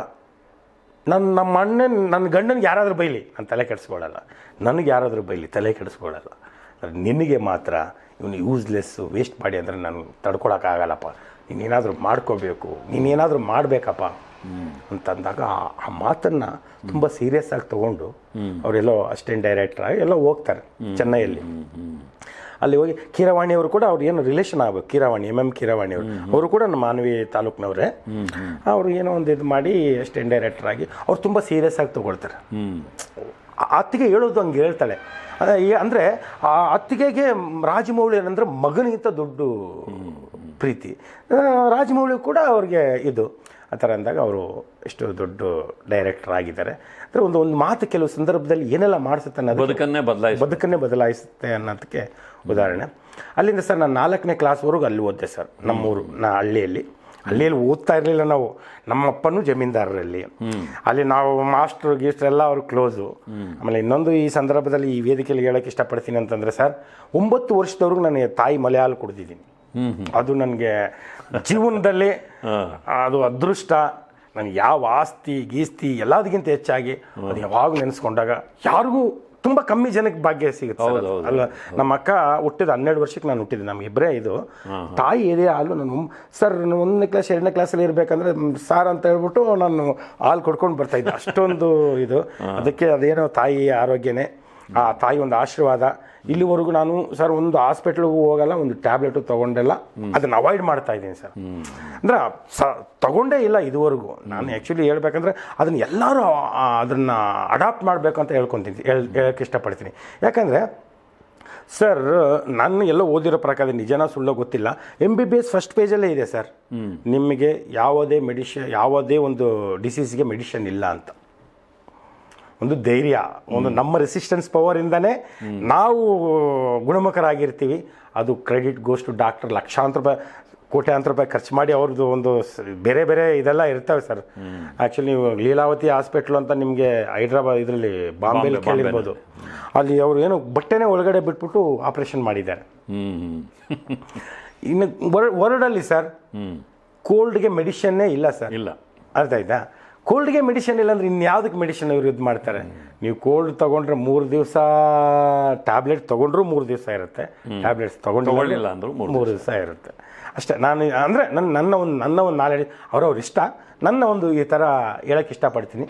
ನಮ್ಮ ಅಣ್ಣನ, ನನ್ನ ಗಂಡನಿಗೆ ಯಾರಾದರೂ ಬೈಲಿ ನಾನು ತಲೆ ಕೆಡಿಸ್ಕೊಳ್ಳಲ್ಲ, ನನಗೆ ಯಾರಾದರೂ ಬೈಲಿ ತಲೆ ಕೆಡಿಸ್ಕೊಳ್ಳಲ್ಲ, ನಿನಗೆ ಮಾತ್ರ ಇವನು ಯೂಸ್ಲೆಸ್ಸು ವೇಸ್ಟ್ ಬಾಡಿ ಅಂದರೆ ನಾನು ತಡ್ಕೊಳಕ್ಕಾಗಲ್ಲಪ್ಪ, ನೀನೇನಾದರೂ ಮಾಡ್ಕೋಬೇಕು, ನೀನೇನಾದರೂ ಮಾಡಬೇಕಪ್ಪ ಅಂತಂದಾಗ ಆ ಮಾತನ್ನು ತುಂಬ ಸೀರಿಯಸ್ ಆಗಿ ತೊಗೊಂಡು ಅವರೆಲ್ಲೋ ಅಸಿಸ್ಟೆಂಟ್ ಡೈರೆಕ್ಟರ್ ಆಗಿ ಎಲ್ಲೋ ಹೋಗ್ತಾರೆ ಚೆನ್ನೈಯಲ್ಲಿ. ಅಲ್ಲಿ ಹೋಗಿ ಕೀರವಾಣಿಯವರು ಕೂಡ ಅವ್ರು ಏನು ರಿಲೇಷನ್ ಆಗಬೇಕು, ಕೀರವಾಣಿ, MM ಕೀರವಾಣಿಯವರು, ಅವರು ಕೂಡ ನಮ್ಮ ಮಾನ್ವಿ ತಾಲೂಕಿನವರೇ. ಅವರು ಏನೋ ಒಂದು ಇದು ಮಾಡಿ ಅಸಿಸ್ಟೆಂಟ್ ಡೈರೆಕ್ಟರ್ ಆಗಿ ಅವ್ರು ತುಂಬ ಸೀರಿಯಸ್ ಆಗಿ ತೊಗೊಳ್ತಾರೆ. ಅತ್ತಿಗೆ ಹೇಳೋದು ಹಂಗೆ ಹೇಳ್ತಾಳೆ. ಅಂದರೆ ಆ ಅತ್ತಿಗೆಗೆ ರಾಜಮೌಳಿ ಏನಂದರೆ ಮಗನಿಗಿಂತ ದೊಡ್ಡ ಪ್ರೀತಿ. ರಾಜಮೌಳಿ ಕೂಡ ಅವ್ರಿಗೆ ಇದು ಆ ಥರ ಅಂದಾಗ ಅವರು ಎಷ್ಟು ದೊಡ್ಡ ಡೈರೆಕ್ಟರ್ ಆಗಿದ್ದಾರೆ. ಅಂದರೆ ಒಂದು ಮಾತು ಕೆಲವು ಸಂದರ್ಭದಲ್ಲಿ ಏನೆಲ್ಲ ಮಾಡಿಸುತ್ತೆ ಅನ್ನೋದು ಬದುಕನ್ನೇ ಬದಲಾಯಿಸುತ್ತೆ ಅನ್ನೋದಕ್ಕೆ ಉದಾಹರಣೆ. ಅಲ್ಲಿಂದ ಸರ್ ನಾನು 4ನೇ ಕ್ಲಾಸ್ವರೆಗೂ ಅಲ್ಲಿ ಓದಿದೆ ಸರ್, ನಮ್ಮೂರು ಹಳ್ಳಿಯಲ್ಲಿ ಓದ್ತಾ ಇರಲಿಲ್ಲ ನಾವು. ನಮ್ಮಪ್ಪನೂ ಜಮೀನ್ದಾರರಲ್ಲಿ, ಅಲ್ಲಿ ನಾವು ಮಾಸ್ಟ್ರು ಗೀಸ್ಟ್ರು ಎಲ್ಲ ಅವರು ಕ್ಲೋಸು. ಆಮೇಲೆ ಇನ್ನೊಂದು ಈ ಸಂದರ್ಭದಲ್ಲಿ ಈ ವೇದಿಕೆಯಲ್ಲಿ ಹೇಳೋಕ್ಕೆ ಇಷ್ಟಪಡ್ತೀನಿ ಅಂತಂದರೆ ಸರ್, 9 ವರ್ಷದವರೆಗೂ ನಾನು ತಾಯಿ ಮಲೆ ಹಾಲು ಕುಡಿದಿದ್ದೀನಿ. ಅದು ನನಗೆ ಜೀವನದಲ್ಲಿ ಅದು ಅದೃಷ್ಟ. ನನಗೆ ಯಾವ ಆಸ್ತಿ ಗೀಸ್ತಿ ಎಲ್ಲದಕ್ಕಿಂತ ಹೆಚ್ಚಾಗಿ ಅದು ಯಾವಾಗ ನೆನೆಸ್ಕೊಂಡಾಗ ಯಾರಿಗೂ ತುಂಬ ಕಮ್ಮಿ ಜನಕ್ಕೆ ಭಾಗ್ಯ ಸಿಗುತ್ತೆ ಅಲ್ಲ. ನಮ್ಮ ಅಕ್ಕ ಹುಟ್ಟಿದ 12 ವರ್ಷಕ್ಕೆ ನಾನು ಹುಟ್ಟಿದ್ದೆ, ನಮಗಿಬ್ಬರೇ. ಇದು ತಾಯಿ ಎದೆ ಹಾಲು. ನಾನು ಸರ್ 1ನೇ ಕ್ಲಾಸ್ 2ನೇ ಕ್ಲಾಸಲ್ಲಿ ಇರಬೇಕಂದ್ರೆ ಸಾರ್ ಅಂತ ಹೇಳ್ಬಿಟ್ಟು ನಾನು ಹಾಲು ಕೊಡ್ಕೊಂಡು ಬರ್ತಾಯಿದ್ದೆ, ಅಷ್ಟೊಂದು ಇದು. ಅದಕ್ಕೆ ಅದೇನೋ ತಾಯಿ ಆರೋಗ್ಯನೇ. ಆ ತಾಯಿ ಒಂದು ಆಶೀರ್ವಾದ. ಇಲ್ಲಿವರೆಗೂ ನಾನು ಸರ್ ಒಂದು ಹಾಸ್ಪಿಟ್ಲಿಗೂ ಹೋಗಲ್ಲ, ಒಂದು ಟ್ಯಾಬ್ಲೆಟು ತೊಗೊಂಡೆಲ್ಲ, ಅದನ್ನು ಅವಾಯ್ಡ್ ಮಾಡ್ತಾ ಇದ್ದೀನಿ ಸರ್. ಅಂದರೆ ತಗೊಂಡೇ ಇಲ್ಲ ಇದುವರೆಗೂ. ನಾನು ಆ್ಯಕ್ಚುಲಿ ಹೇಳ್ಬೇಕಂದ್ರೆ ಅದನ್ನು ಎಲ್ಲರೂ ಅದನ್ನು ಅಡಾಪ್ಟ್ ಮಾಡಬೇಕು ಅಂತ ಹೇಳೋಕ್ಕೆ ಇಷ್ಟಪಡ್ತೀನಿ. ಯಾಕಂದರೆ ಸರ್ ನಾನು ಎಲ್ಲ ಓದಿರೋ ಪ್ರಕಾರ ನಿಜನ ಸುಳ್ಳು ಗೊತ್ತಿಲ್ಲ, MBBS ಫಸ್ಟ್ ಪೇಜಲ್ಲೇ ಇದೆ ಸರ್, ನಿಮಗೆ ಯಾವುದೇ ಒಂದು ಡಿಸೀಸ್ಗೆ ಮೆಡಿಷನ್ ಇಲ್ಲ ಅಂತ. ಒಂದು ಧೈರ್ಯ, ಒಂದು ನಮ್ಮ ರೆಸಿಸ್ಟೆನ್ಸ್ ಪವರಿಂದನೇ ನಾವು ಗುಣಮುಖರಾಗಿರ್ತೀವಿ. ಅದು ಕ್ರೆಡಿಟ್ ಗೋಸ್ ಟು ಡಾಕ್ಟರ್. ಲಕ್ಷಾಂತರ ರೂಪಾಯಿ, ಕೋಟ್ಯಾಂತರ ರೂಪಾಯಿ ಖರ್ಚು ಮಾಡಿ ಅವ್ರದ್ದು ಒಂದು ಬೇರೆ ಬೇರೆ ಇದೆಲ್ಲ ಇರ್ತವೆ ಸರ್. ಆ್ಯಕ್ಚುಲಿ ನೀವು ಲೀಲಾವತಿ ಹಾಸ್ಪಿಟ್ಲು ಅಂತ ನಿಮಗೆ ಹೈದ್ರಾಬಾದ್ ಇದರಲ್ಲಿ ಬಾಂಬೆಲಿ ಕೇಳಿರ್ಬೋದು. ಅಲ್ಲಿ ಅವರು ಏನು ಬಟ್ಟೆನೇ ಒಳಗಡೆ ಬಿಟ್ಬಿಟ್ಟು ಆಪ್ರೇಷನ್ ಮಾಡಿದ್ದಾರೆ. ಇನ್ನು ವರ್ಲ್ಡಲ್ಲಿ ಸರ್ ಕೋಲ್ಡ್ಗೆ ಮೆಡಿಷನ್ನೇ ಇಲ್ಲ ಸರ್. ಇಲ್ಲ, ಅರ್ಥ ಆಯ್ತಾ? ಕೋಲ್ಡ್ಗೆ ಮೆಡಿಷನ್ ಇಲ್ಲ ಅಂದರೆ ಇನ್ಯಾವುದಕ್ಕೆ ಮೆಡಿಷನ್ ಇವರು ಇದು ಮಾಡ್ತಾರೆ? ನೀವು ಕೋಲ್ಡ್ ತೊಗೊಂಡ್ರೆ 3 ದಿವಸ, ಟ್ಯಾಬ್ಲೆಟ್ ತೊಗೊಂಡ್ರೂ 3 ದಿವಸ ಇರುತ್ತೆ, ಟ್ಯಾಬ್ಲೆಟ್ಸ್ ತೊಗೊಂಡಿಲ್ಲ ಅಂದರೂ 3 ದಿವಸ ಇರುತ್ತೆ ಅಷ್ಟೇ. ನಾನು ಅಂದರೆ ನನ್ನ ಒಂದು ನಾಲೆಡ್ಜ್, ಅವ್ರವ್ರ ಇಷ್ಟ, ನನ್ನ ಒಂದು ಈ ಥರ ಹೇಳೋಕ್ಕೆ ಇಷ್ಟಪಡ್ತೀನಿ.